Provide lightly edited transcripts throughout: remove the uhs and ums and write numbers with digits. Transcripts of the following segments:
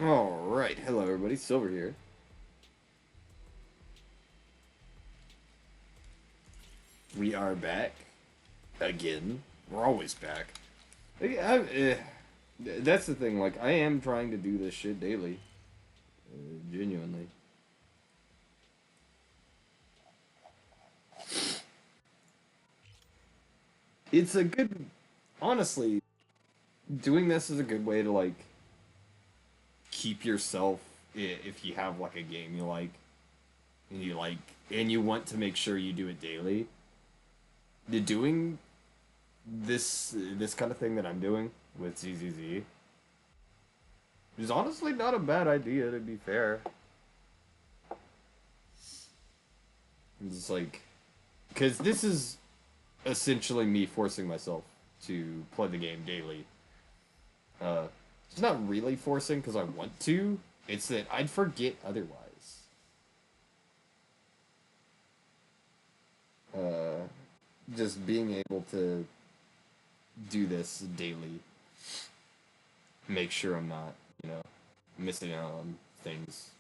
Alright, hello everybody, Silver here. We are back. Again. We're always back. That's the thing, like, I am trying to do this shit daily. Genuinely. It's a good... Honestly, doing this is a good way to, like, keep yourself, if you have, like, a game you like, and you want to make sure you do it daily. Doing this kind of thing that I'm doing with ZZZ is honestly not a bad idea, to be fair. It's like, because this is essentially me forcing myself to play the game daily. It's not really forcing because I want to. It's that I'd forget otherwise. Uh, just being able to do this daily, make sure I'm not, you know, missing out on things.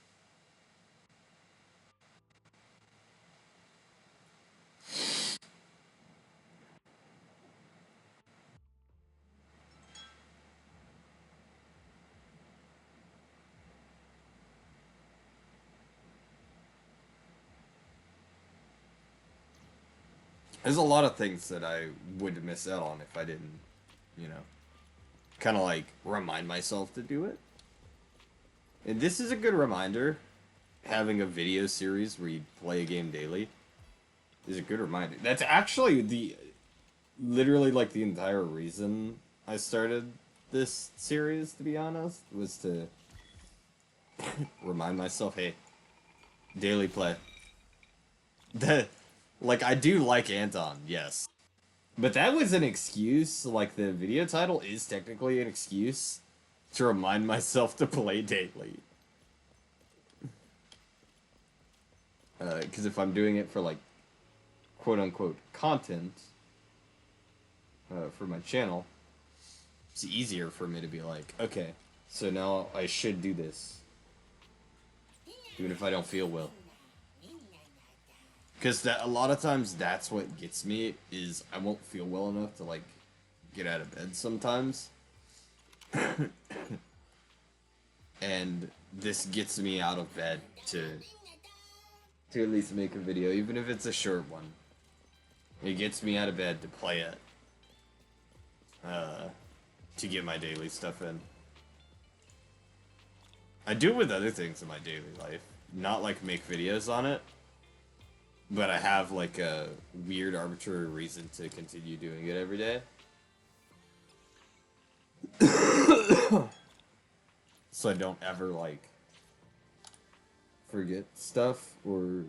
There's a lot of things that I would miss out on if I didn't, you know, kind of like remind myself to do it. And this is a good reminder. Having a video series where you play a game daily is a good reminder. That's actually literally like the entire reason I started this series, to be honest, was to remind myself, hey, daily play. Like, I do like Anton, yes. But that was an excuse. Like, the video title is technically an excuse to remind myself to play daily. Because if I'm doing it for, like, quote unquote content for my channel, it's easier for me to be like, okay, so now I should do this, even if I don't feel well. Because that a lot of times that's what gets me is I won't feel well enough to like get out of bed sometimes, and this gets me out of bed to at least make a video, even if it's a short one. It gets me out of bed to play it, to get my daily stuff in. I do it with other things in my daily life, not like make videos on it, but I have like a weird arbitrary reason to continue doing it every day. So I don't ever like forget stuff or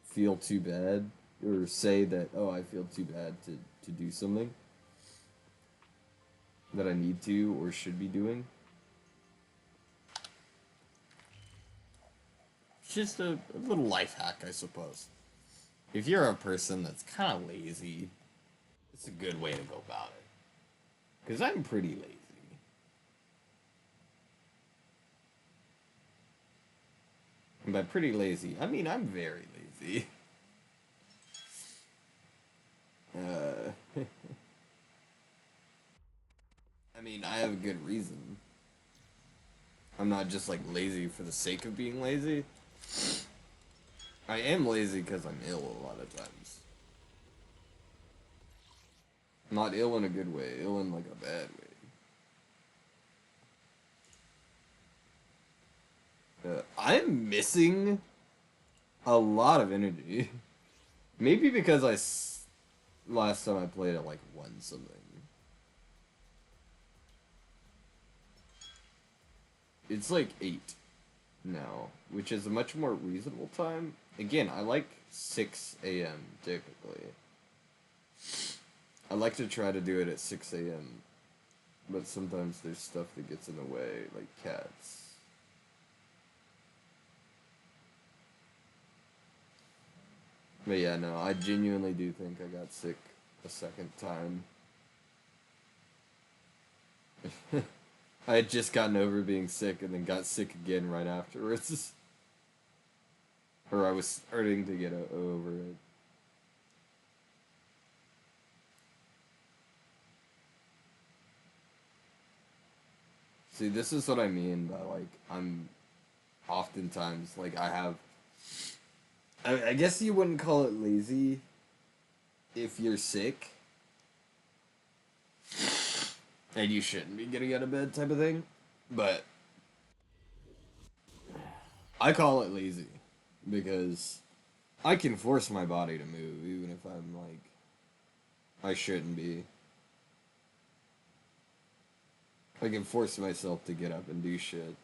feel too bad or say that, oh, I feel too bad to do something that I need to or should be doing. It's just a little life hack, I suppose. If you're a person that's kind of lazy, it's a good way to go about it. Because I'm pretty lazy. And by pretty lazy, I mean I'm very lazy. Uh, I mean, I have a good reason. I'm not just like lazy for the sake of being lazy. I am lazy because I'm ill a lot of times. Not ill in a good way, ill in like a bad way. I'm missing a lot of energy. Maybe because last time I played it like won something. It's like 8 now, which is a much more reasonable time. Again, I like 6 a.m. typically. I like to try to do it at 6 a.m., but sometimes there's stuff that gets in the way, like cats. But yeah, no, I genuinely do think I got sick a second time. I had just gotten over being sick and then got sick again right afterwards. Or I was starting to get over it. See, this is what I mean by, like, I'm oftentimes, like, I have... I guess you wouldn't call it lazy if you're sick. And you shouldn't be getting out of bed type of thing. But I call it lazy because I can force my body to move even if I'm like I shouldn't be. I can force myself to get up and do shit.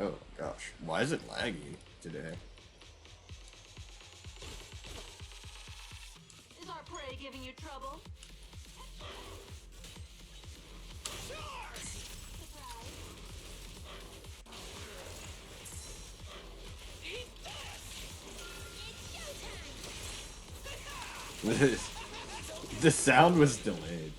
Oh gosh, why is it laggy today? Is our prey giving you trouble? The sound was delayed.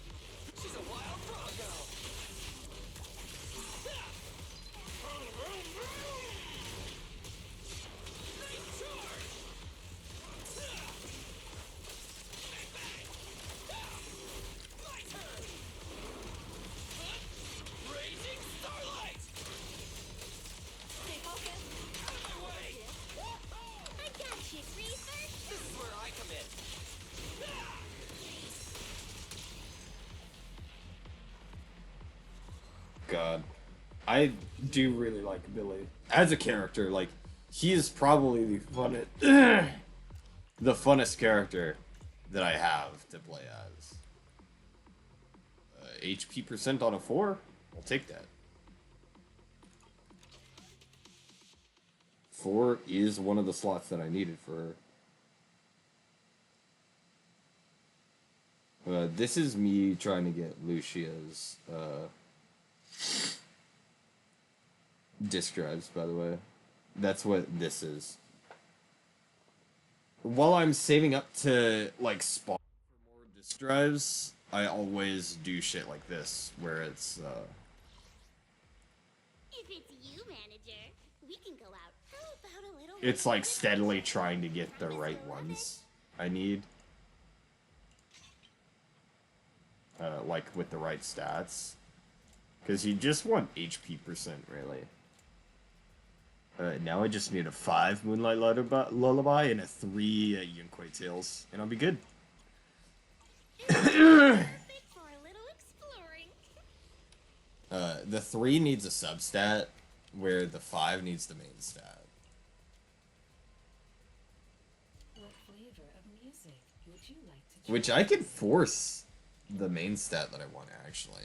God, I do really like Billy as a character. Like, he is probably the the funnest character that I have to play as. HP percent on a 4? I'll take that. 4 is one of the slots that I needed for her. This is me trying to get Lucia's disk drives, by the way. That's what this is. While I'm saving up to, like, spawn for more disk drives, I always do shit like this, where it's, If it's you, manager, we can go out. How about a little... It's, like, steadily trying to get the right ones I need. Like, with the right stats. Because you just want HP percent, really. Now I just need a 5 Moonlight Lullaby and a 3 Yunquei Tales, and I'll be good. Perfect for a little exploring. The 3 needs a substat, where the 5 needs the main stat. What flavor of music would you like to try? Which I could force the main stat that I want, actually.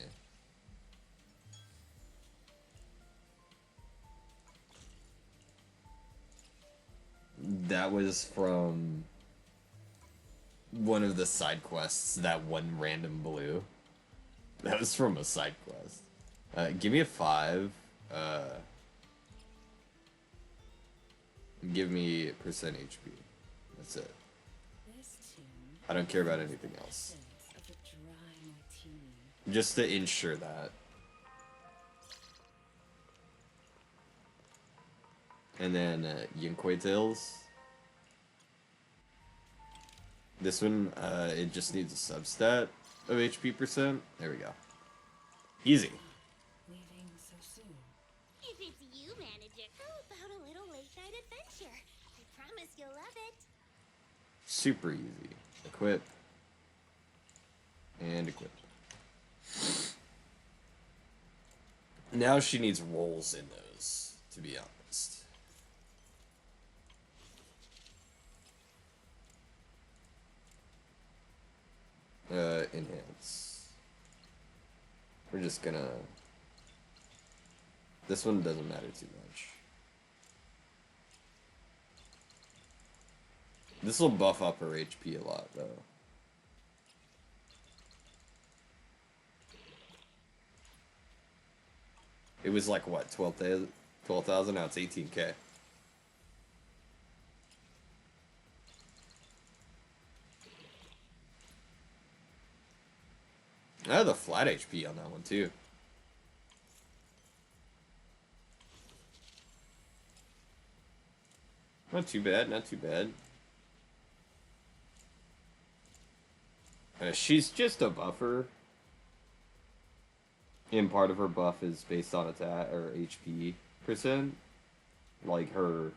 That was from one of the side quests, that one random blue. That was from a side quest. Give me a 5. Give me percent HP. That's it. I don't care about anything else. Just to ensure that. And then Yunquei Tales. This one, it just needs a substat of HP percent. There we go. Easy. Leaving so soon. If it's you, manager, how about a little late night adventure? I promise you'll love it. Super easy. Equip. And equip. Now she needs rolls in those, to be honest. Enhance. We're just gonna... This one doesn't matter too much. This will buff up her HP a lot, though. It was like what, 12,000? Now it's 18K. I have the flat HP on that one too. Not too bad, not too bad. She's just a buffer. And part of her buff is based on attack or HP percent. Like her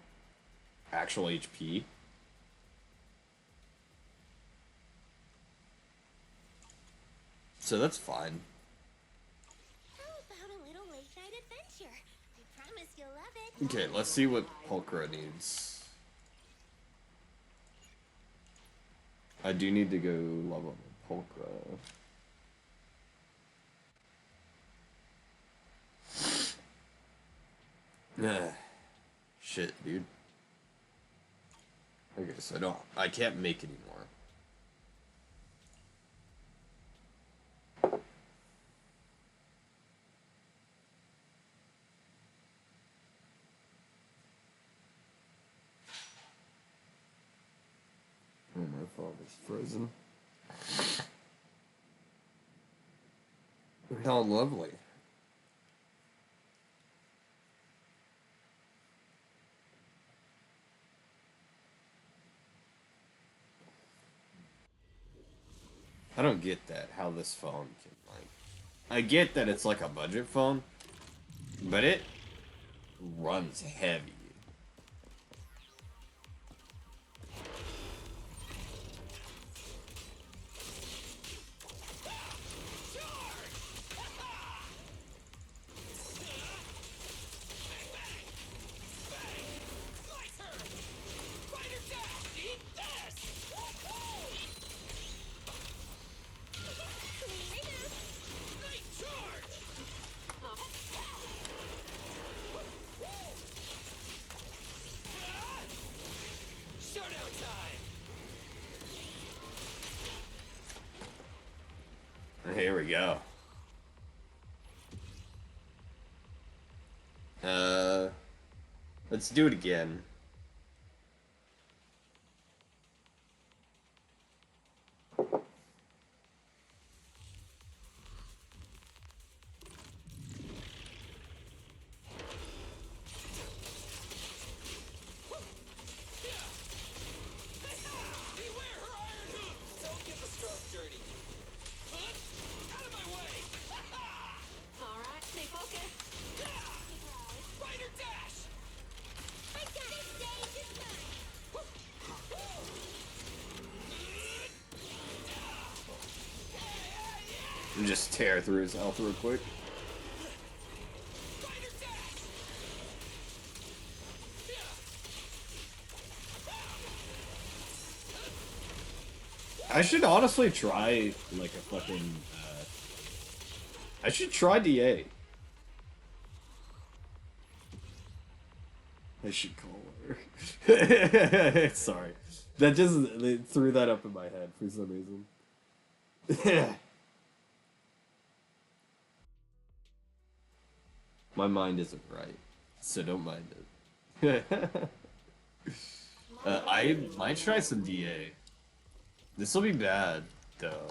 actual HP. So that's fine. How about a little late night adventure? I promise you'll love it. Okay, let's see what Pulchra needs. I do need to go level up Pulchra. Nah. Shit, dude. Okay, so I can't make anymore. Oh, my phone is frozen. How lovely. I don't get that, how this phone can, like... I get that it's like a budget phone, but it runs heavy. Here we go. Let's do it again. Just tear through his health real quick. I should honestly try, like, a fucking, I should try DA. I should call her. Sorry. That just it threw that up in my head for some reason. My mind isn't right, so don't mind it. I might try some DA. This will be bad, though.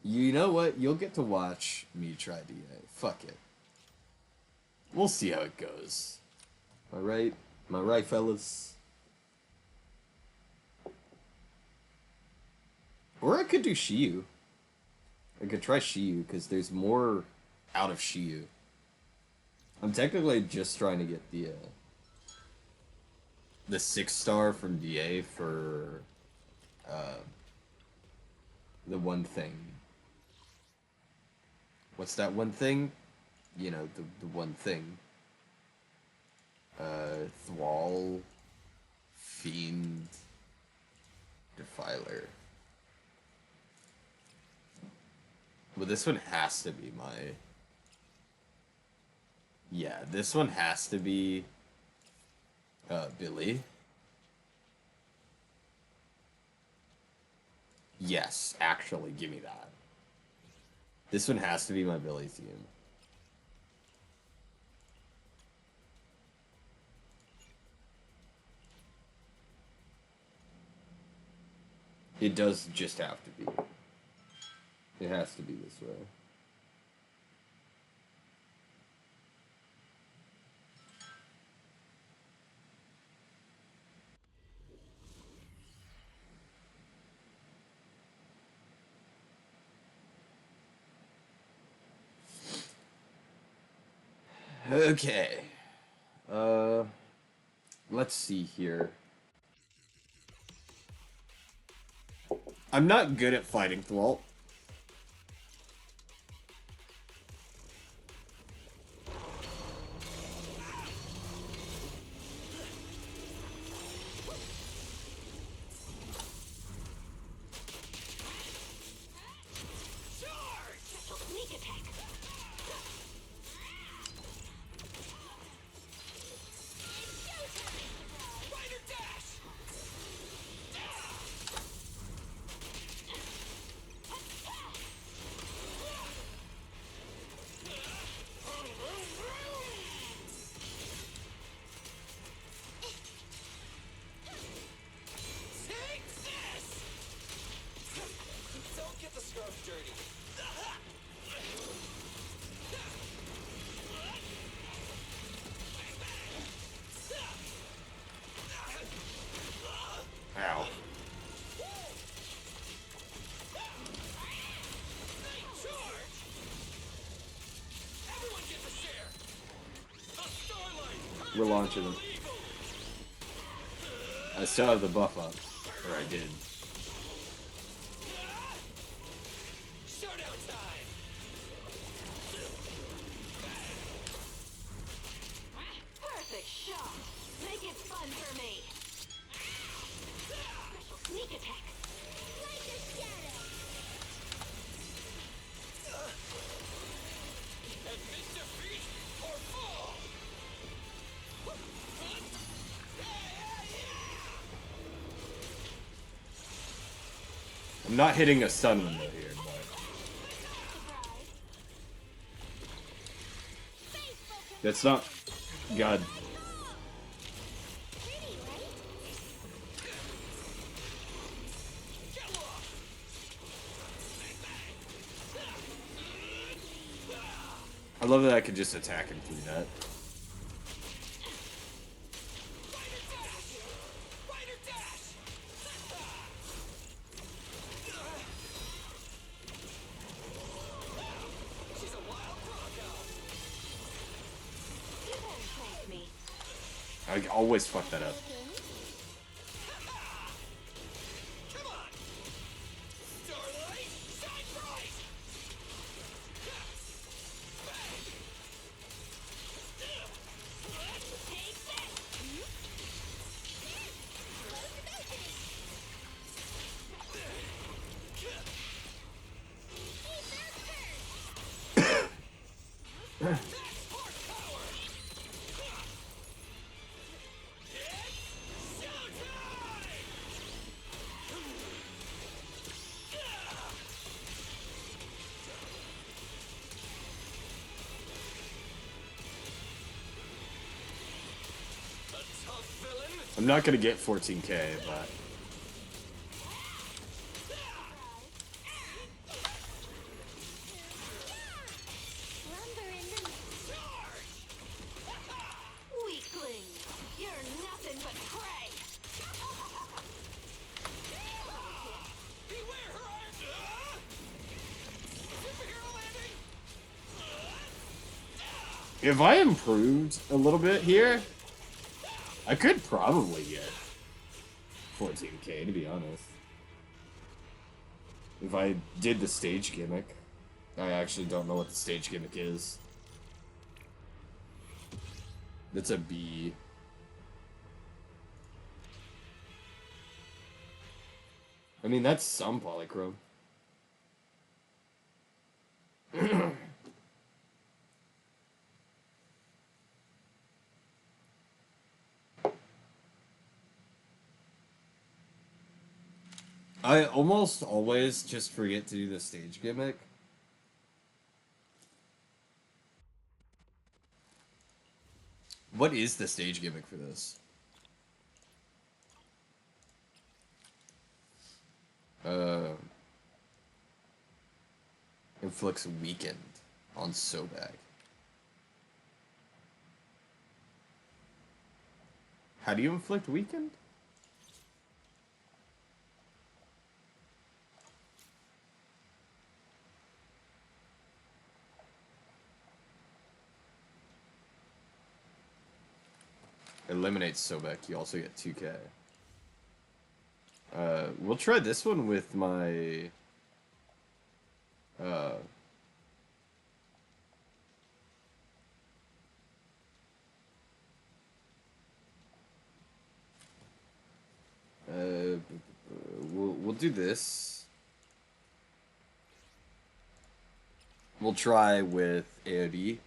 You know what? You'll get to watch me try DA. Fuck it. We'll see how it goes. Am I right? Am I right, fellas? Or I could do Shiyu. I could try Shiyu, because there's more out of Shiyu. I'm technically just trying to get the 6-star from DA for the one thing. What's that one thing? You know, the one thing. Thrall, Fiend, Defiler. But this one has to be my... Yeah, this one has to be Billy. Yes, actually, give me that. This one has to be my Billy team. It does just have to be. It has to be this way. Okay. Let's see here. I'm not good at fighting Thwalt. Sneak attack. Don't get the scarf dirty. Ow. We're launching them. I still have the buff up. Or I did. Showdown time. Perfect shot. Make it fun for me. Special sneak attack. Like a shadow. Admit defeat or fall. I'm not hitting a sun window here, but that's not. God. I love that I could just attack him through that. I always fuck that up. Come on. Starlight, shine bright. Take this. I'm not gonna get 14k, but Weakling, you're nothing but prey. Beware her iron. Superhero landing. if I improved a little bit here, I could probably get 14k, to be honest. If I did the stage gimmick. I actually don't know what the stage gimmick is. That's a B. I mean, that's some polychrome. I almost always just forget to do the stage gimmick. What is the stage gimmick for this? inflicts weakened on Sobek. How do you inflict weakened? Eliminates Sobek, you also get 2k. We'll try this one with my... we'll do this. We'll try with AOD.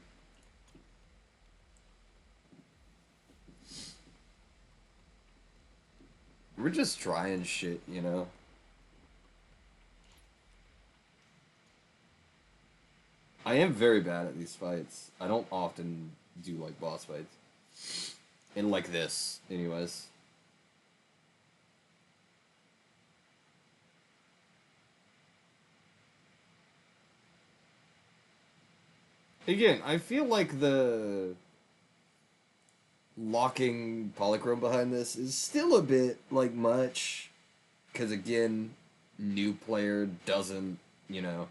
We're just trying shit, you know? I am very bad at these fights. I don't often do, like, boss fights. And like this, anyways. Again, I feel like the locking polychrome behind this is still a bit, like, much. Because, again, new player doesn't, you know,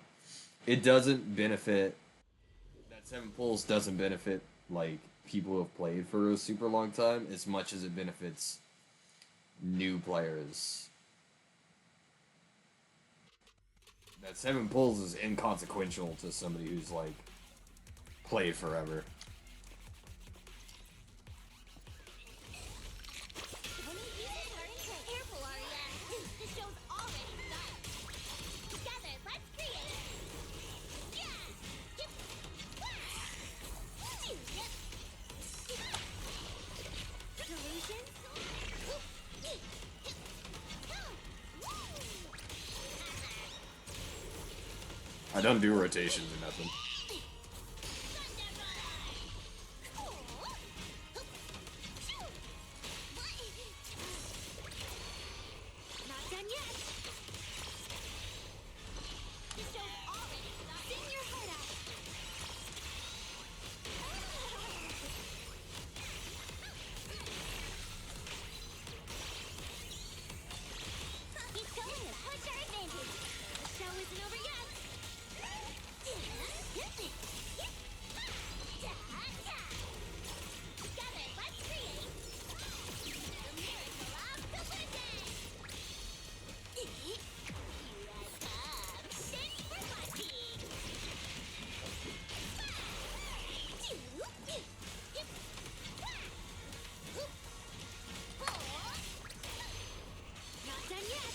it doesn't benefit, that 7 pulls doesn't benefit, like, people who have played for a super long time as much as it benefits new players. That 7 pulls is inconsequential to somebody who's, like, played forever. When you use it, learning to careful, Arya. The show's already started. Together, let's create. Yeah. Yep. Yep. Solutions? I don't do rotations or nothing. Not done yet. The show's already started. Sing your heart out. Keep going. Push our advantage. The show isn't over yet. Together, let's create the miracle of collision. Here I come. Thanks for watching. 5, 2, 4. Not done yet.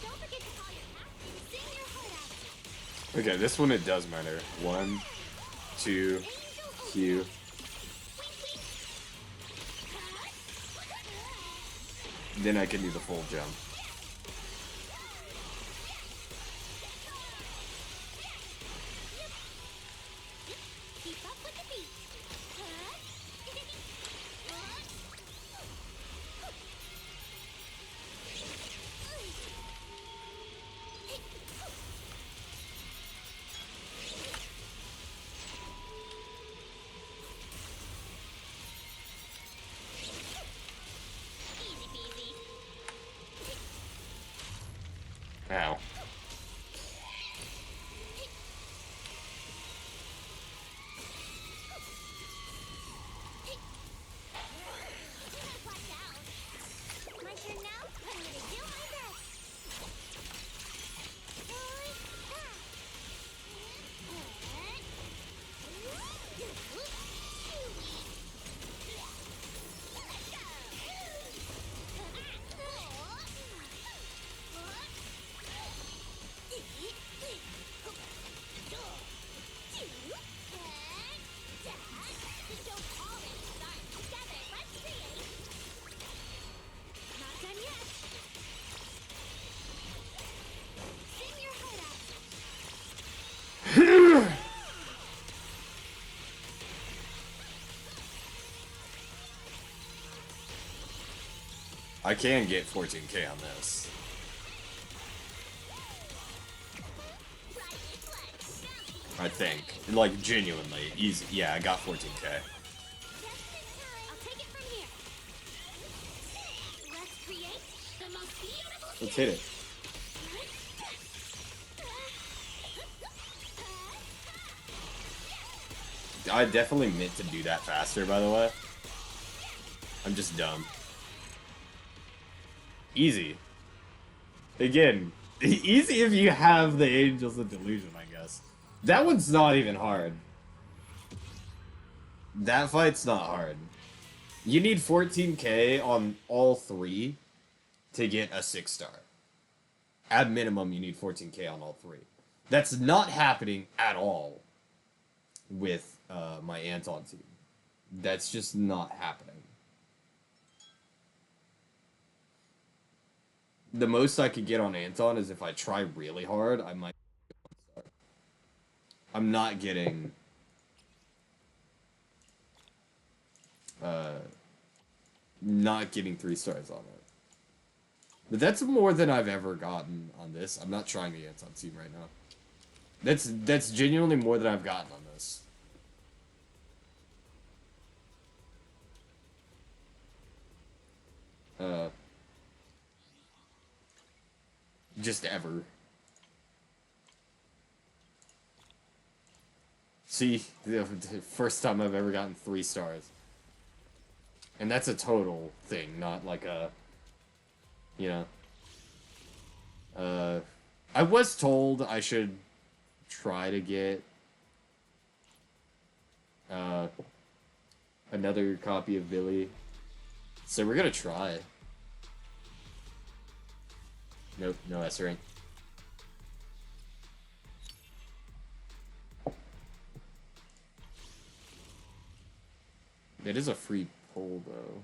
Don't forget to call your captain. Sing your heart out. Okay, this one it does matter. 1, 2, Q. Then I can do the full jump. Keep up with the beat. Easy peasy. Ow. Watch out. My turn now? I'm gonna do my best. The show's already started. Together, let's create. Not done yet. Sing your heart out. I can get 14k on this. I think. Like, genuinely. Easy. Yeah, I got 14k. I'll take it from here. Let's create the most beautiful Let's hit it. I definitely meant to do that faster, by the way. I'm just dumb. Easy. Again, easy if you have the Angels of Delusion, I guess. That one's not even hard. That fight's not hard. You need 14k on all 3 to get a 6-star. At minimum, you need 14k on all 3. That's not happening at all with my Anton team. That's just not happening. The most I could get on Anton is if I try really hard, I might get 1 star. I'm not getting not getting 3 stars on it. But that's more than I've ever gotten on this. I'm not trying the Anton team right now. That's genuinely more than I've gotten on this. Just ever. See, the first time I've ever gotten 3 stars. And that's a total thing, not like a, you know. I was told I should try to get another copy of Billy. So we're gonna try. Nope, no S rank. It is a free pull, though.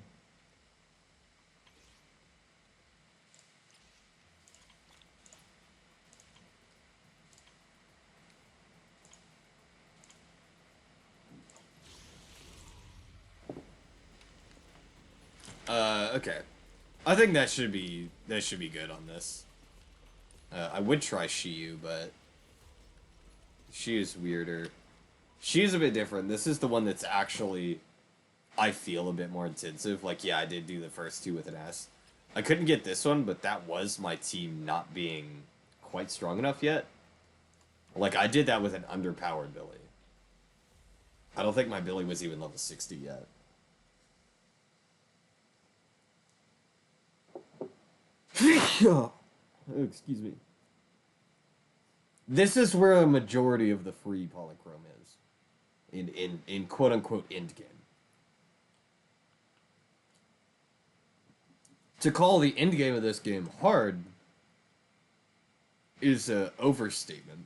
Okay. I think that should be good on this. I would try Shiyu, but Shiyu's weirder. Shiyu's a bit different. This is the one that's actually, I feel, a bit more intensive. Like, yeah, I did do the first 2 with an S. I couldn't get this one, but that was my team not being quite strong enough yet. Like, I did that with an underpowered Billy. I don't think my Billy was even level 60 yet. Oh, excuse me. This is where a majority of the free polychrome is. In quote-unquote endgame. To call the endgame of this game hard is an overstatement.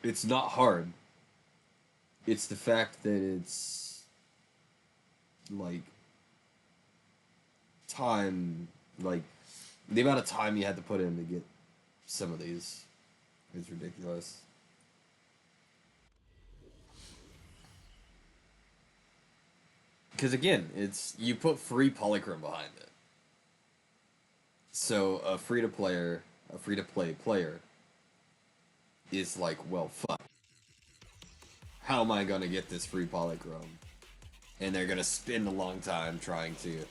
It's not hard. It's the fact that it's like time, like the amount of time you had to put in to get some of these is ridiculous. Because again, it's you put free polychrome behind it. So a free-to-play player is like, well, fuck. How am I gonna get this free polychrome? And they're gonna spend a long time trying to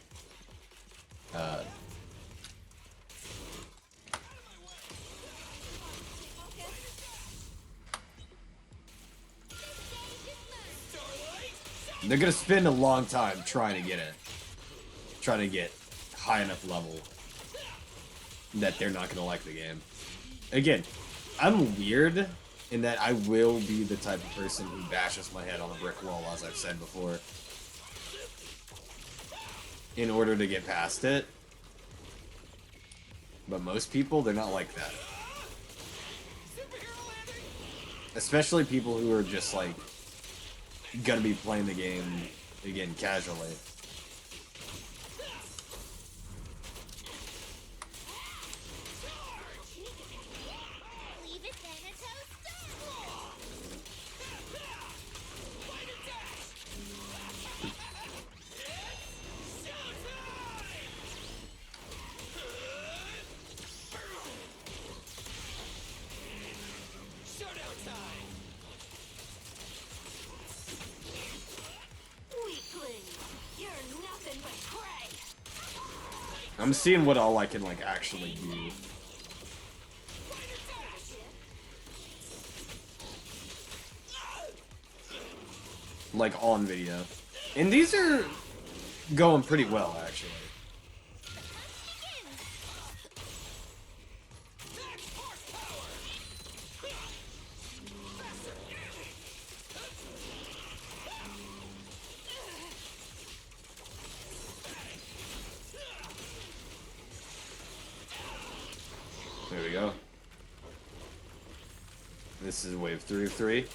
they're gonna spend a long time trying to get it. Trying to get high enough level that they're not gonna like the game. Again, I'm weird in that I will be the type of person who bashes my head on a brick wall, as I've said before, in order to get past it. But most people, they're not like that. Especially people who are just like gonna be playing the game again casually. Showdown time! I'm seeing what all I can like actually do. Like on video. And these are going pretty well actually. There we go. This is wave 3 of 3.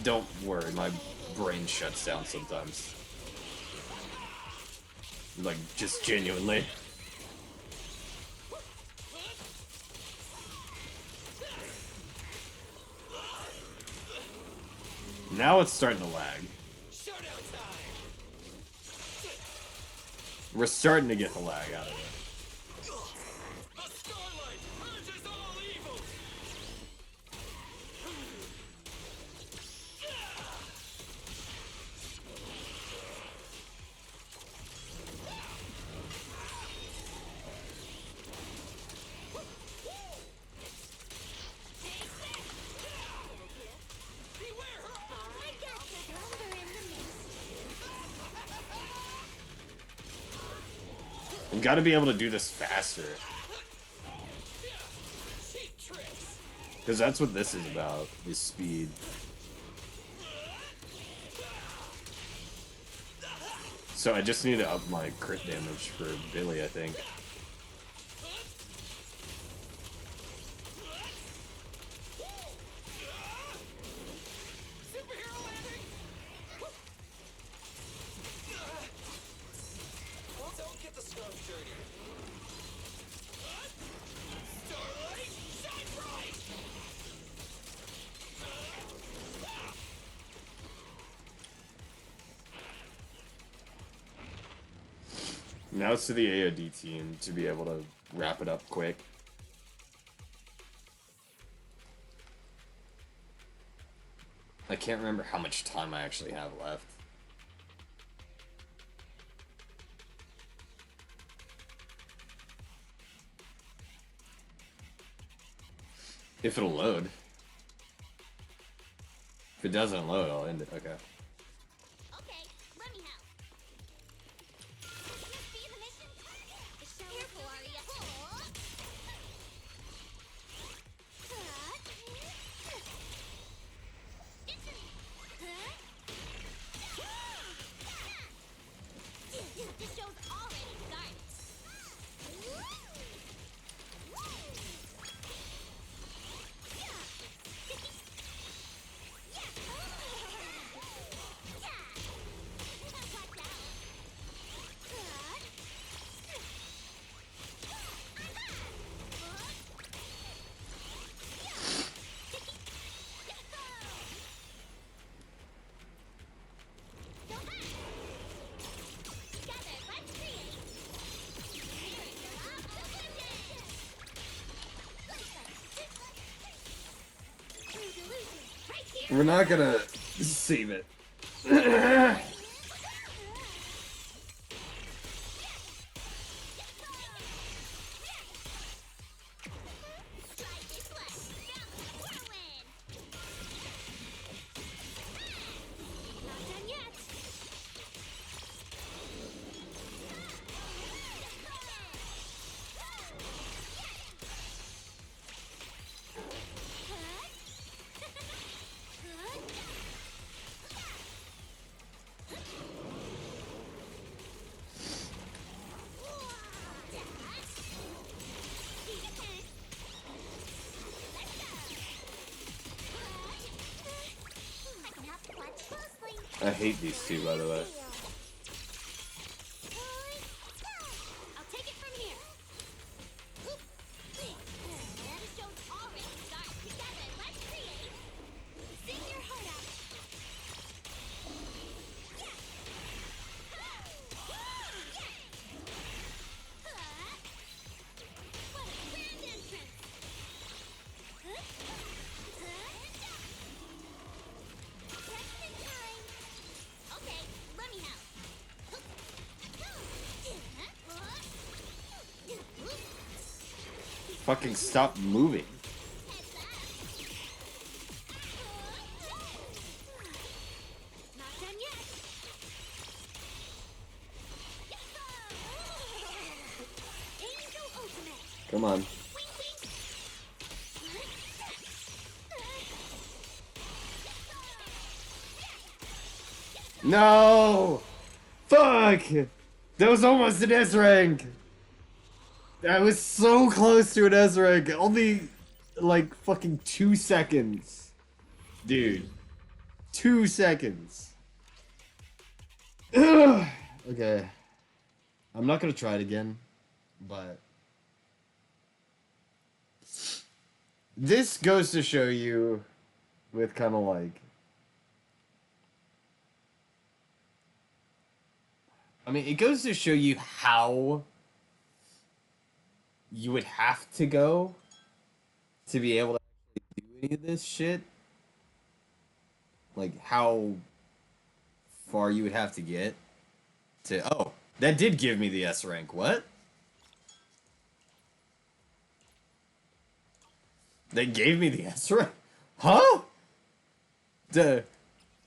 Don't worry, my brain shuts down sometimes. Like, just genuinely. Now it's starting to lag. We're starting to get the lag out of it. We've got to be able to do this faster. Because that's what this is about, is speed. So I just need to up my crit damage for Billy, I think. Now it's to the AOD team to be able to wrap it up quick. I can't remember how much time I actually have left. If it'll load. If it doesn't load, I'll end it. Okay. Okay, let me help. This be the mission. Careful, Arya. This show's already started. We're not gonna save it. I hate these two, by the way. I'll take it from here. This show's already started. Together, let's create. Sing your heart out. fucking stop moving. Not done yet. Angel Ultimate. Come on. Wink, wink. No! Fuck! That was almost an S rank! That was so close to an S rank. Only, like, fucking 2 seconds. Dude. 2 seconds. Ugh. Okay. I'm not gonna try it again, but... This goes to show you with kind of like... I mean, it goes to show you how you would have to go to be able to actually do any of this shit. Like, how far you would have to get to... Oh, that did give me the S rank. What? They gave me the S rank? Huh?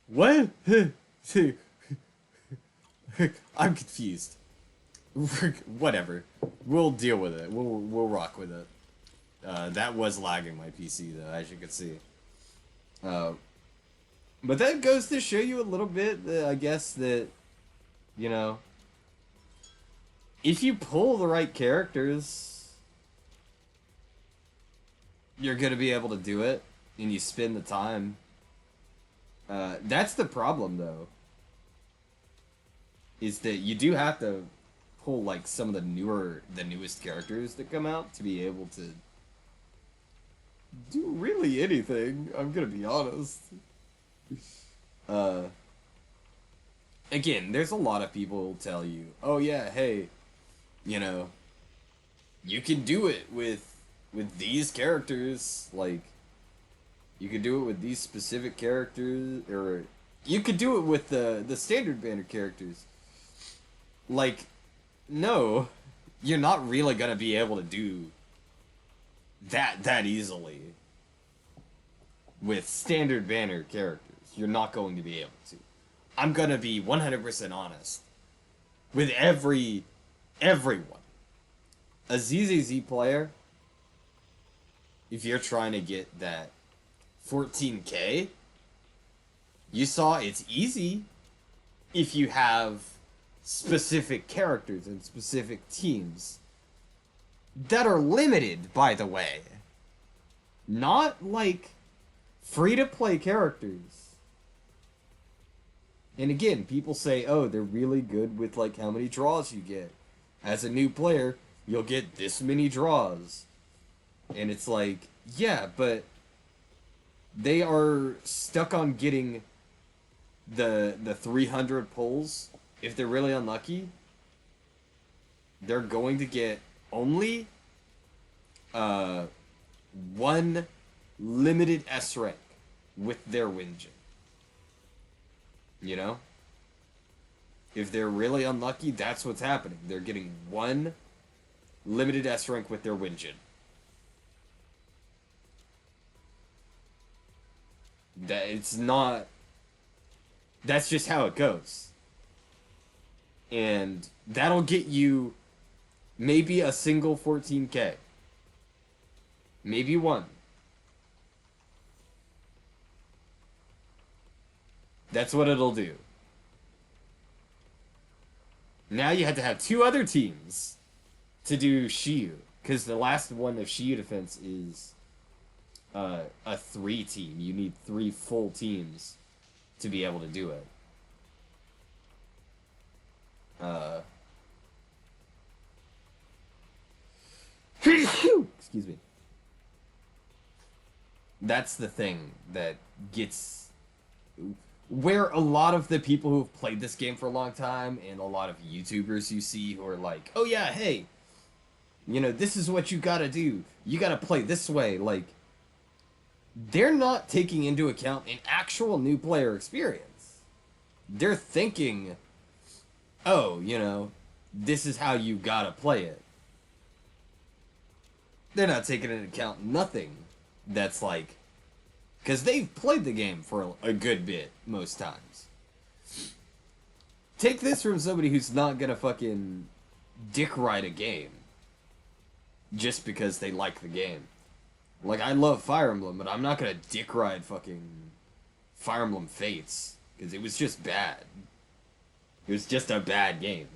What? I'm confused. Whatever. We'll deal with it. We'll rock with it. That was lagging my PC though, as you can see. But that goes to show you a little bit, I guess, that, you know, if you pull the right characters, you're gonna be able to do it, and you spend the time. That's the problem, though. Is that you do have to pull, like, some of the newest characters that come out to be able to do really anything, I'm gonna be honest. Again, there's a lot of people who'll tell you, oh yeah, hey, you know, you can do it with these characters, like, you could do it with these specific characters, or you could do it with the standard banner characters. Like, no, you're not really gonna be able to do that easily with standard banner characters. You're not going to be able to. I'm gonna be 100% honest with everyone. A ZZZ player, if you're trying to get that 14K, you saw it's easy if you have specific characters and specific teams that are limited, by the way. Not like free-to-play characters. And again, people say, oh, they're really good with like how many draws you get. As a new player, you'll get this many draws. And it's like, yeah, but they are stuck on getting the 300 pulls. If they're really unlucky, they're going to get only one limited S rank with their Winjin. You know? If they're really unlucky, that's what's happening. They're getting one limited S rank with their Winjin. That it's not... That's just how it goes. And that'll get you maybe a single 14K. Maybe one. That's what it'll do. Now you have to have 2 other teams to do Shiyu. Because the last one of Shiyu defense is a 3 team. You need 3 full teams to be able to do it. Excuse me. That's the thing that gets... Where a lot of the people who've played this game for a long time, and a lot of YouTubers you see who are like, oh yeah, hey, you know, this is what you gotta do. You gotta play this way. Like, they're not taking into account an actual new player experience. They're thinking, oh, you know, this is how you gotta play it. they're not taking into account nothing that's like, because they've played the game for a good bit most times. Take this from somebody who's not gonna fucking dick ride a game just because they like the game. Like, I love Fire Emblem, but I'm not gonna dick ride fucking Fire Emblem Fates, because it was just bad. It was just a bad game.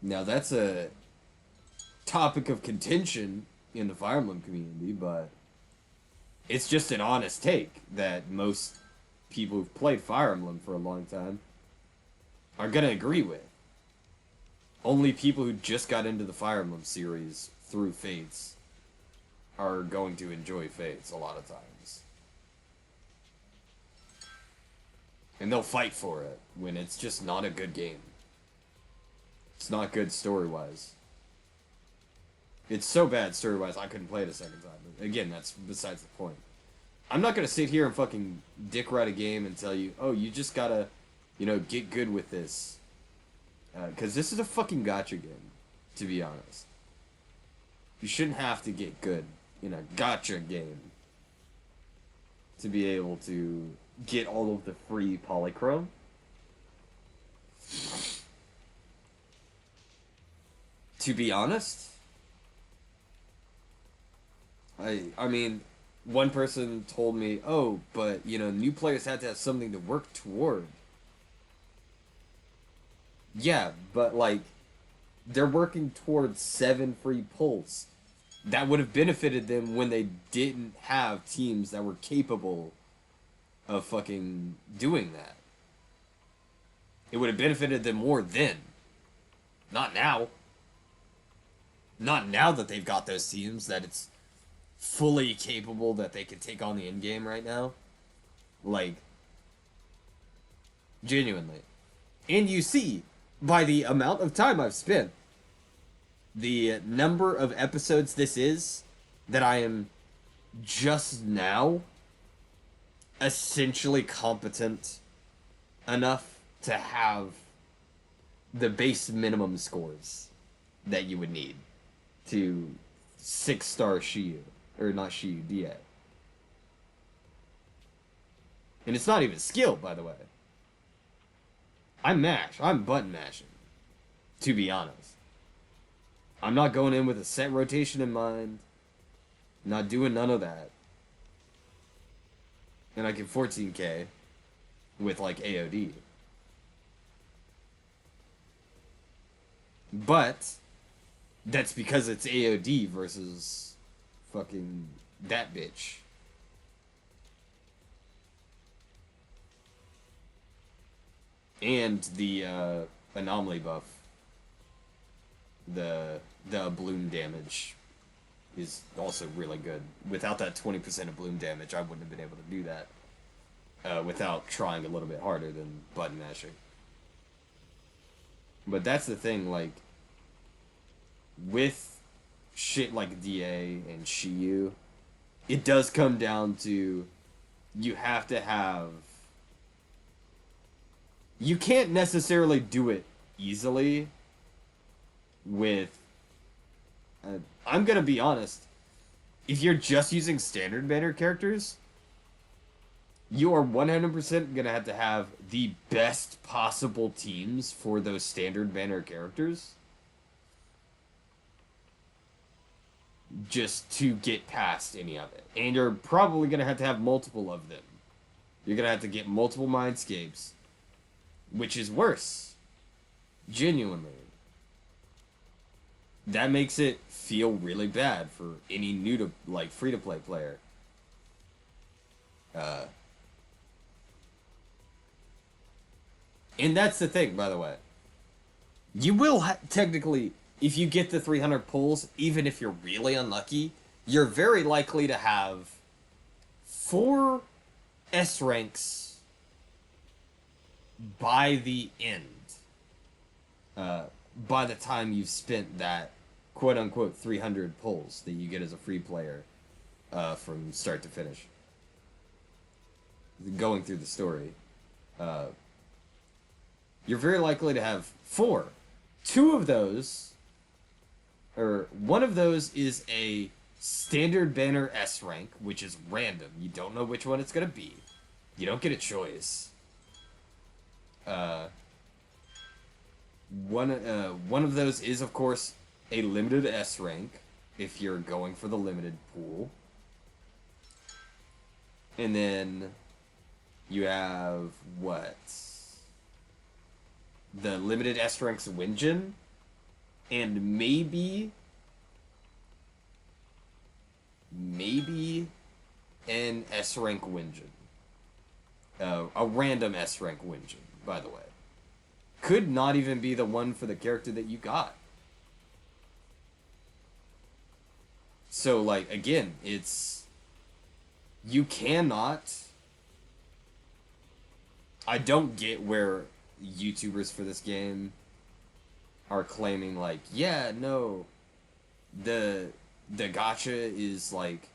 Now, that's a topic of contention in the Fire Emblem community, but it's just an honest take that most people who've played Fire Emblem for a long time are gonna agree with. Only people who just got into the Fire Emblem series through Fates are going to enjoy Fates a lot of times. And they'll fight for it when it's just not a good game. It's not good story-wise. It's so bad story-wise, I couldn't play it a second time. But again, that's besides the point. I'm not gonna sit here and fucking dick ride a game and tell you, oh, you just gotta, get good with this. Because this is a fucking gacha game, to be honest. You shouldn't have to get good in a gacha game to be able to get all of the free polychrome. To be honest, I mean, one person told me, oh, but, new players had to have something to work toward. Yeah, but, they're working towards 7 free pulls. That would have benefited them when they didn't have teams that were capable of fucking doing that. It would have benefited them more then. Not now. Not now that they've got those teams, that it's fully capable that they can take on the end game right now. Genuinely. And you see, by the amount of time I've spent, the number of episodes this is, that I am just now essentially competent enough to have the base minimum scores that you would need to 6-star Shiyu. Or not Shiyu, DA. And it's not even skill, by the way. I'm button mashing. To be honest. I'm not going in with a set rotation in mind. Not doing none of that. And I can 14k with AOD. But that's because it's AOD versus fucking that bitch. And the anomaly buff. The bloom damage is also really good. Without that 20% of bloom damage, I wouldn't have been able to do that without trying a little bit harder than button mashing. But that's the thing, with shit like DA and Shiyu, it does come down to you have to have... You can't necessarily do it easily with... I'm gonna be honest. If you're just using standard banner characters, you are 100% gonna have to have the best possible teams for those standard banner characters just to get past any of it. And you're probably gonna have to have multiple of them. You're gonna have to get multiple mindscapes, which is worse. Genuinely. That makes it feel really bad for any new to free-to-play player. And that's the thing, by the way. You will technically, if you get the 300 pulls, even if you're really unlucky, you're very likely to have 4 S ranks by the end. By the time you've spent that quote-unquote 300 pulls that you get as a free player from start to finish. Going through the story. You're very likely to have 4. 2 of those, or one of those is a standard banner S rank, which is random. You don't know which one it's gonna be. You don't get a choice. One of those is, of course, a limited S rank, if you're going for the limited pool. And then you have, what? The limited S ranks Winjin, and maybe an S rank Winjin. A random S rank Winjin, by the way. Could not even be the one for the character that you got. So, like, again, it's... You cannot... I don't get where YouTubers for this game are claiming, like, yeah, no, the gacha is, like,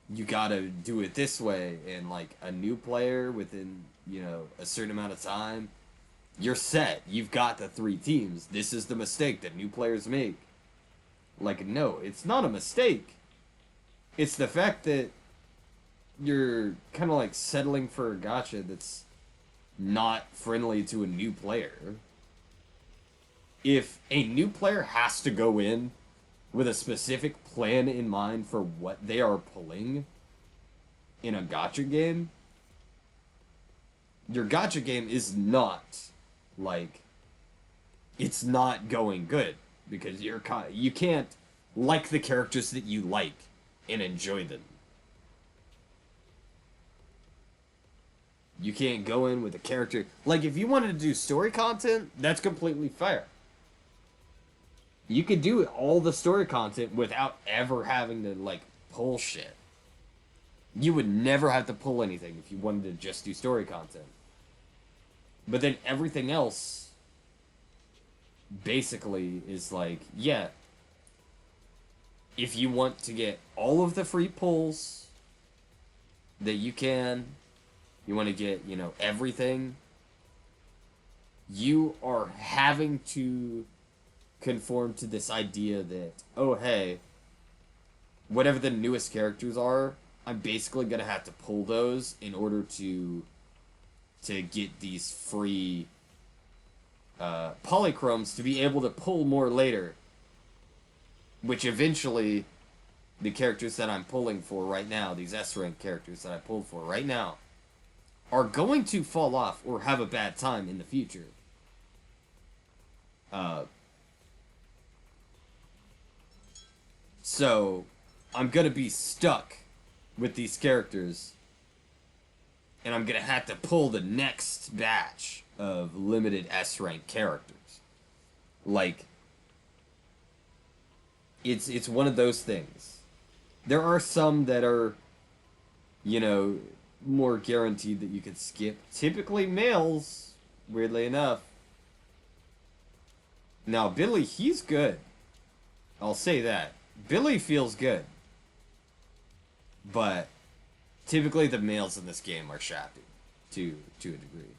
you gotta do it this way, and, like, a new player within, you know, a certain amount of time, you're set. You've got the 3 teams. This is the mistake that new players make. Like, no, it's not a mistake. It's the fact that you're kind of, like, settling for a gacha that's not friendly to a new player. If a new player has to go in with a specific plan in mind for what they are pulling in a gacha game, your gacha game is not, like, it's not going good, because you can't like the characters that you like and enjoy them. You can't go in with a character... Like, if you wanted to do story content, that's completely fair. You could do all the story content without ever having to, like, pull shit. You would never have to pull anything if you wanted to just do story content. But then everything else basically is like, yeah, if you want to get all of the free pulls that you can, you want to get, you know, everything, you are having to conform to this idea that, oh, hey, whatever the newest characters are, I'm basically going to have to pull those in order to get these free polychromes to be able to pull more later. Which eventually, the characters that I'm pulling for right now, these S-rank characters that I pulled for right now, are going to fall off or have a bad time in the future. So, I'm gonna be stuck with these characters, and I'm gonna have to pull the next batch of limited S-rank characters. Like, it's one of those things. There are some that are, you know, more guaranteed that you could skip. Typically males, weirdly enough. Now, Billy, he's good. I'll say that. Billy feels good. But typically the males in this game are shafted to a degree.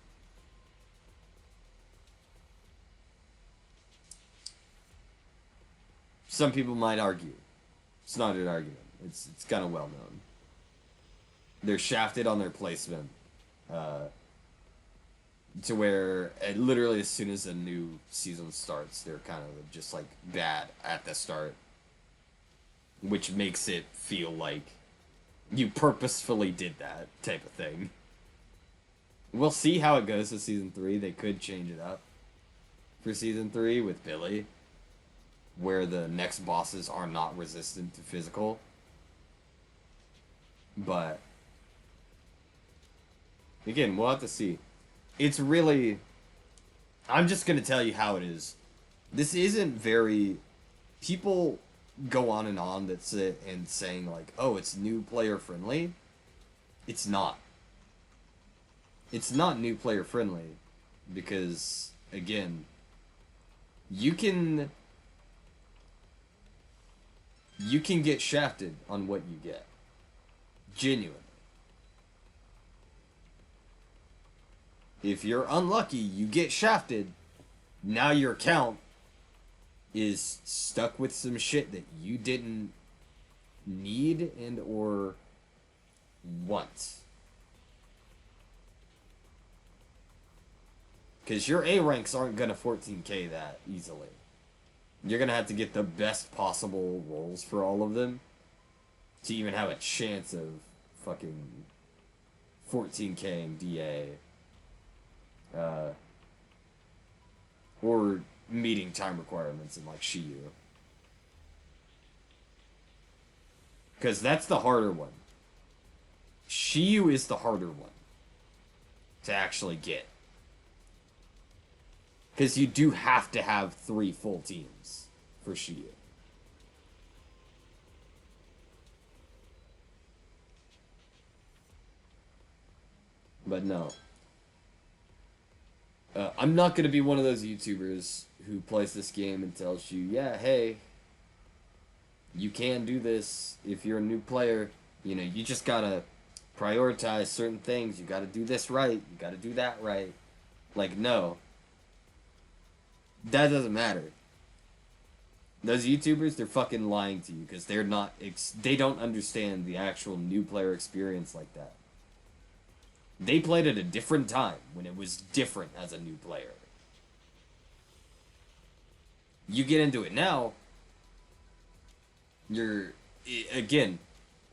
Some people might argue. It's not an argument. It's kind of well known. They're shafted on their placement. To where literally as soon as a new season starts, they're kind of just like bad at the start. Which makes it feel like you purposefully did that type of thing. We'll see how it goes with Season 3. They could change it up for Season 3 with Billy, where the next bosses are not resistant to physical. But again, we'll have to see. It's really... I'm just going to tell you how it is. This isn't very... People go on and on that sit and saying like, oh, it's new player friendly. It's not. It's not new player friendly because, again, you can get shafted on what you get. Genuinely. If you're unlucky, you get shafted. Now your account is stuck with some shit that you didn't need and or want. Because your A ranks aren't gonna 14k that easily. You're gonna have to get the best possible rolls for all of them to even have a chance of fucking 14k in DA. Or meeting time requirements in like Shiyu. Because that's the harder one. Shiyu is the harder one to actually get. Because you do have to have 3 full teams for Shiyu. But no. I'm not going to be one of those YouTubers who plays this game and tells you, yeah, hey, you can do this if you're a new player. You know, you just got to prioritize certain things. You got to do this right. You got to do that right. Like, no. That doesn't matter. Those YouTubers, they're fucking lying to you because they're not, they don't understand the actual new player experience like that. They played at a different time when it was different as a new player. You get into it now, again,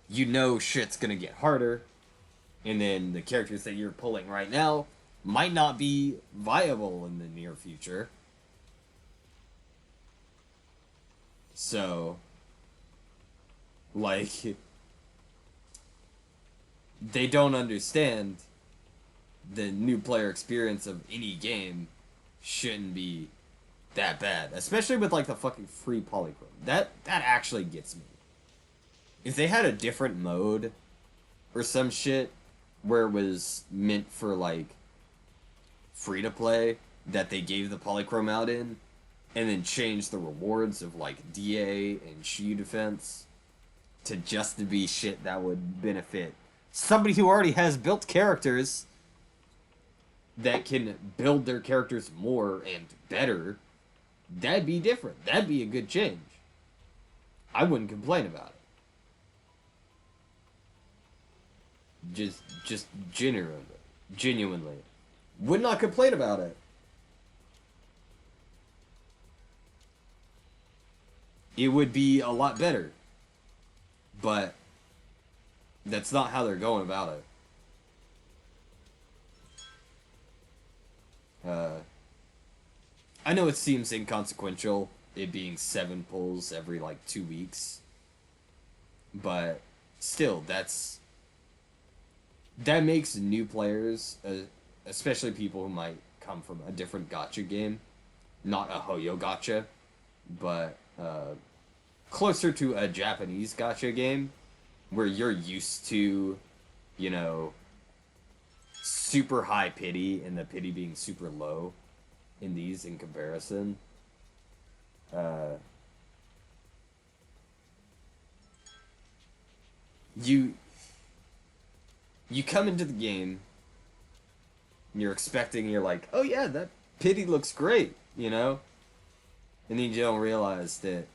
you know shit's gonna get harder, and then the characters that you're pulling right now might not be viable in the near future. So, like, they don't understand the new player experience of any game shouldn't be that bad. Especially with, like, the fucking free polychrome. That actually gets me. If they had a different mode or some shit where it was meant for, like, free-to-play that they gave the polychrome out in, and then changed the rewards of, like, DA and Shiyu defense to just to be shit that would benefit somebody who already has built characters that can build their characters more and better, that'd be different. That'd be a good change. I wouldn't complain about it. Just genuinely. Would not complain about it. It would be a lot better. But that's not how they're going about it. I know it seems inconsequential, it being 7 pulls every, like, 2 weeks. But still, that makes new players, especially people who might come from a different gacha game, not a Hoyo gacha, but closer to a Japanese gacha game, where you're used to, you know, super high pity and the pity being super low in these in comparison. You come into the game, and you're expecting, you're like, oh yeah, that pity looks great, you know? And then you don't realize that,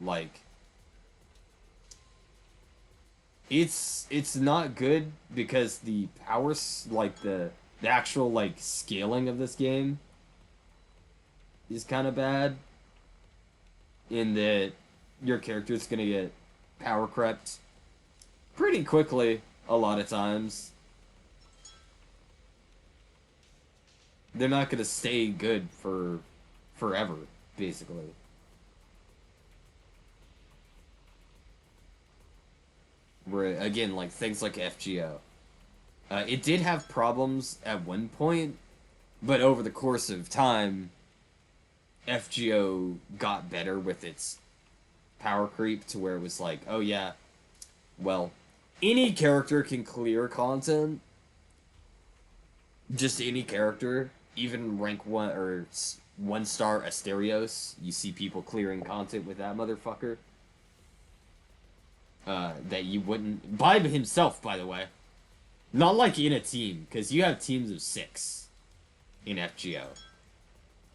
like, it's not good because the powers, like, the actual, like, scaling of this game is kind of bad. In that your character's gonna get power crept pretty quickly a lot of times. They're not gonna stay good for forever, basically. Where, again, like, things like FGO. It did have problems at one point, but over the course of time, FGO got better with its power creep to where it was like, oh yeah, well, any character can clear content. Just any character, even rank 1 or 1-star Asterios, you see people clearing content with that motherfucker. That you wouldn't... By himself, by the way. Not like in a team, because you have teams of 6 in FGO.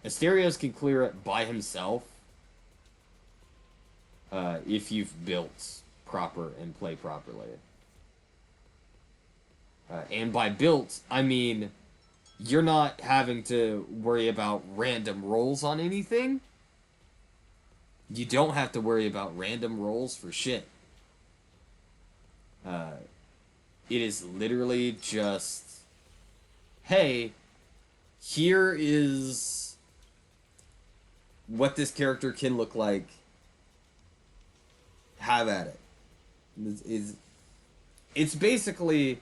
Asterios can clear it by himself if you've built proper and play properly. And by built, I mean you're not having to worry about random rolls on anything. You don't have to worry about random rolls for shit. It is literally just, hey, here is what this character can look like. Have at it. It's basically,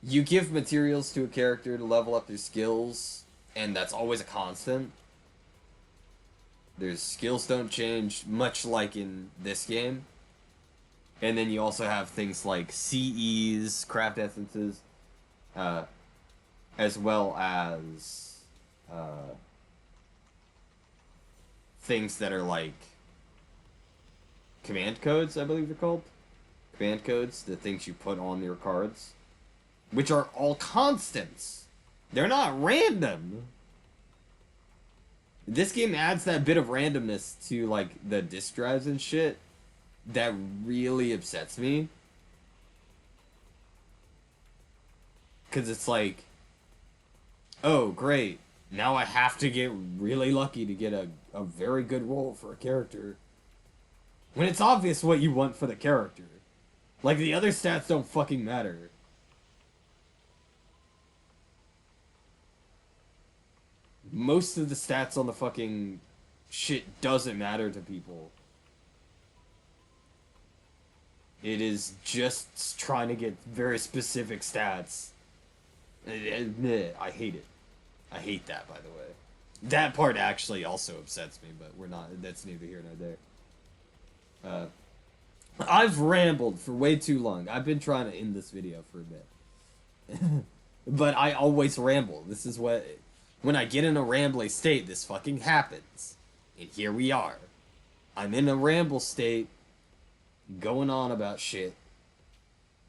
you give materials to a character to level up their skills, and that's always a constant. Their skills don't change, much like in this game. And then you also have things like CEs, craft essences, as well as things that are like command codes, I believe they're called. Command codes, the things you put on your cards, which are all constants. They're not random. This game adds that bit of randomness to, like, the disk drives and shit that really upsets me. Because it's like, oh, great. Now I have to get really lucky to get a very good roll for a character. When it's obvious what you want for the character. Like, the other stats don't fucking matter. Most of the stats on the fucking shit doesn't matter to people. It is just trying to get very specific stats. I hate it. I hate that, by the way. That part actually also upsets me, but we're not, that's neither here nor there. I've rambled for way too long. I've been trying to end this video for a bit. But I always ramble. This is what, when I get in a rambly state, this fucking happens. And here we are. I'm in a ramble state, going on about shit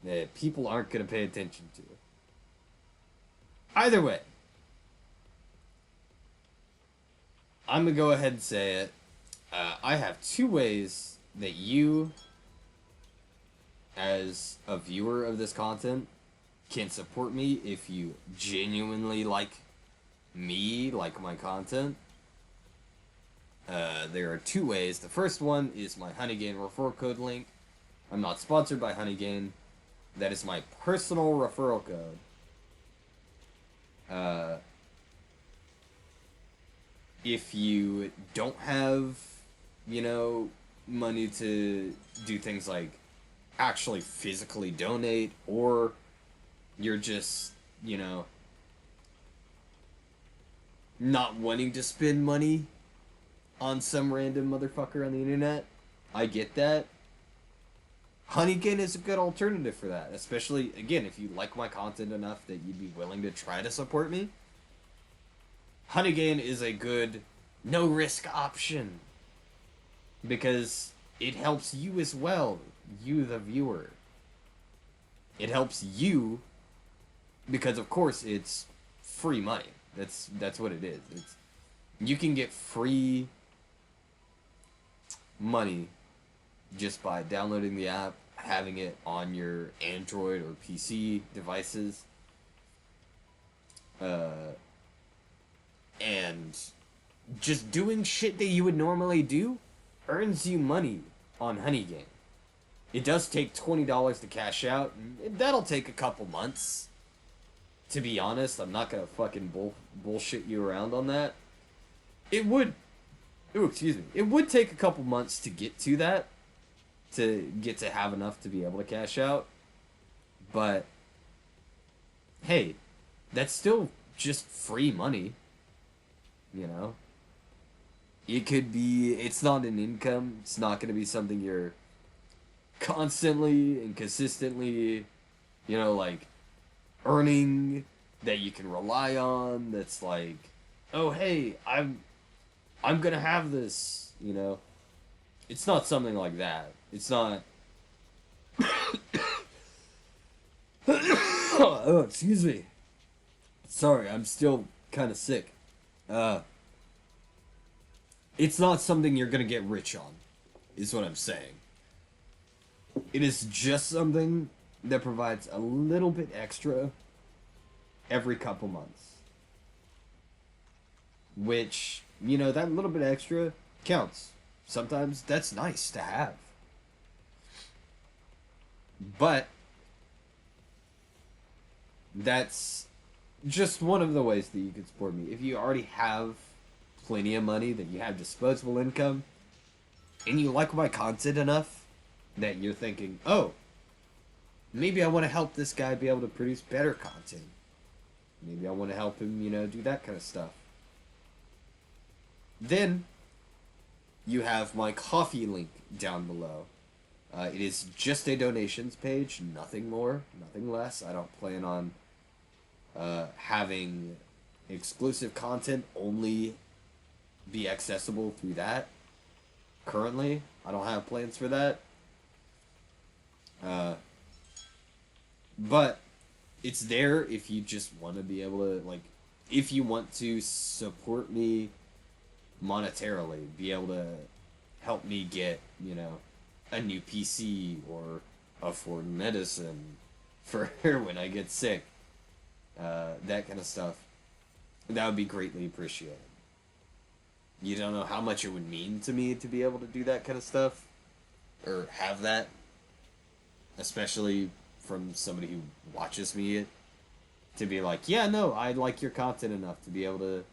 that people aren't going to pay attention to. Either way, I'm going to go ahead and say it. I have two ways that you, as a viewer of this content, can support me if you genuinely like me, like my content. There are two ways. The first one is my Honeygain referral code link. I'm not sponsored by Honeygain. That is my personal referral code. If you don't have, you know, money to do things like actually physically donate, or you're just, you know, not wanting to spend money on some random motherfucker on the internet, I get that. Honeygain is a good alternative for that, especially, again, if you like my content enough that you'd be willing to try to support me. Honeygain is a good no-risk option, because it helps you as well, you the viewer. It helps you because, of course, it's free money. That's what it is. You can get free money just by downloading the app, having it on your Android or PC devices, and just doing shit that you would normally do earns you money on Honeygain. It does take $20 to cash out, and that'll take a couple months. To be honest, I'm not gonna fucking bullshit you around on that. It would, it would take a couple months to get to that, to get to have enough to be able to cash out. But, hey, that's still just free money, you know? It could be, it's not an income, it's not gonna be something you're constantly and consistently, you know, like, earning, that you can rely on, that's like, oh, hey, I'm gonna have this, you know? It's not something like that. It's not... oh, excuse me. Sorry, I'm still kind of sick. It's not something you're gonna get rich on. is what I'm saying. It is just something that provides a little bit extra every couple months. Which, you know, that little bit extra counts. Sometimes that's nice to have. But that's just one of the ways that you can support me. If you already have plenty of money, that you have disposable income, and you like my content enough that you're thinking, oh, maybe I want to help this guy be able to produce better content. Maybe I want to help him, you know, do that kind of stuff. Then you have my Coffee link down below. It is just a donations page, nothing more, nothing less. I don't plan on having exclusive content only be accessible through that. Currently, I don't have plans for that. But it's there if you just want to be able to, like, if you want to support me monetarily, be able to help me get, you know, a new PC or afford medicine for when I get sick. That kind of stuff. That would be greatly appreciated. You don't know how much it would mean to me to be able to do that kind of stuff. Or have that. Especially from somebody who watches me. To be like, yeah, no, I like your content enough to be able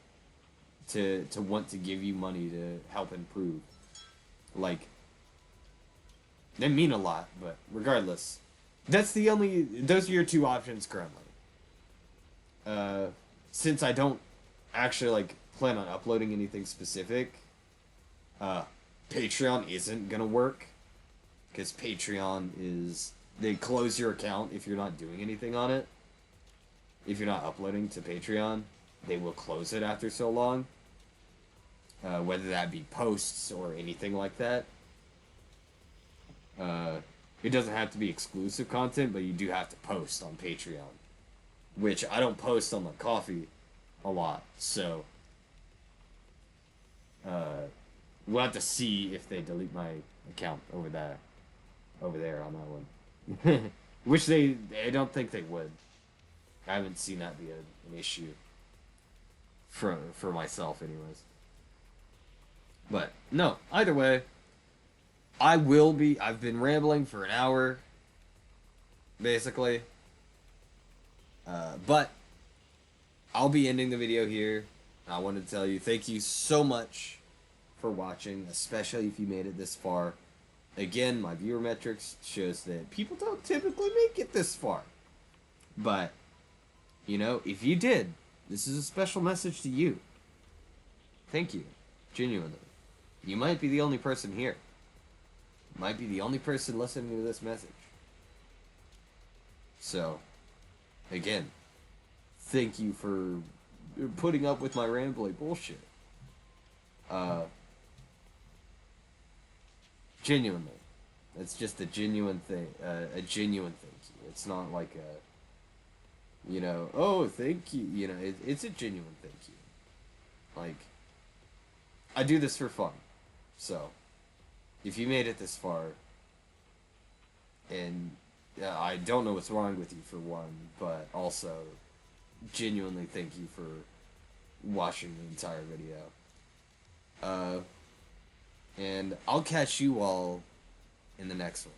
to want to give you money to help improve. Like, they mean a lot, but regardless. Those are your two options currently. Since I don't actually, like, plan on uploading anything specific, Patreon isn't gonna work. Because Patreon is, they close your account if you're not doing anything on it. If you're not uploading to Patreon, they will close it after so long. Whether that be posts or anything like that. It doesn't have to be exclusive content, but you do have to post on Patreon. Which I don't post on my Coffee a lot, so we'll have to see if they delete my account over there on that one. Which I don't think they would. I haven't seen that be an issue for myself anyways. But no, either way, I've been rambling for an hour basically. But I'll be ending the video here. I wanted to tell you thank you so much for watching, especially if you made it this far. Again, my viewer metrics shows that people don't typically make it this far. But, you know, if you did, this is a special message to you. Thank you. Genuinely. You might be the only person here. You might be the only person listening to this message. So, again, thank you for putting up with my rambling bullshit. Genuinely. It's just a genuine thing. A genuine thank you. It's not like a, you know, oh, thank you. You know, it's a genuine thank you. Like, I do this for fun. So, if you made it this far, and I don't know what's wrong with you for one, but also, genuinely thank you for watching the entire video. And I'll catch you all in the next one.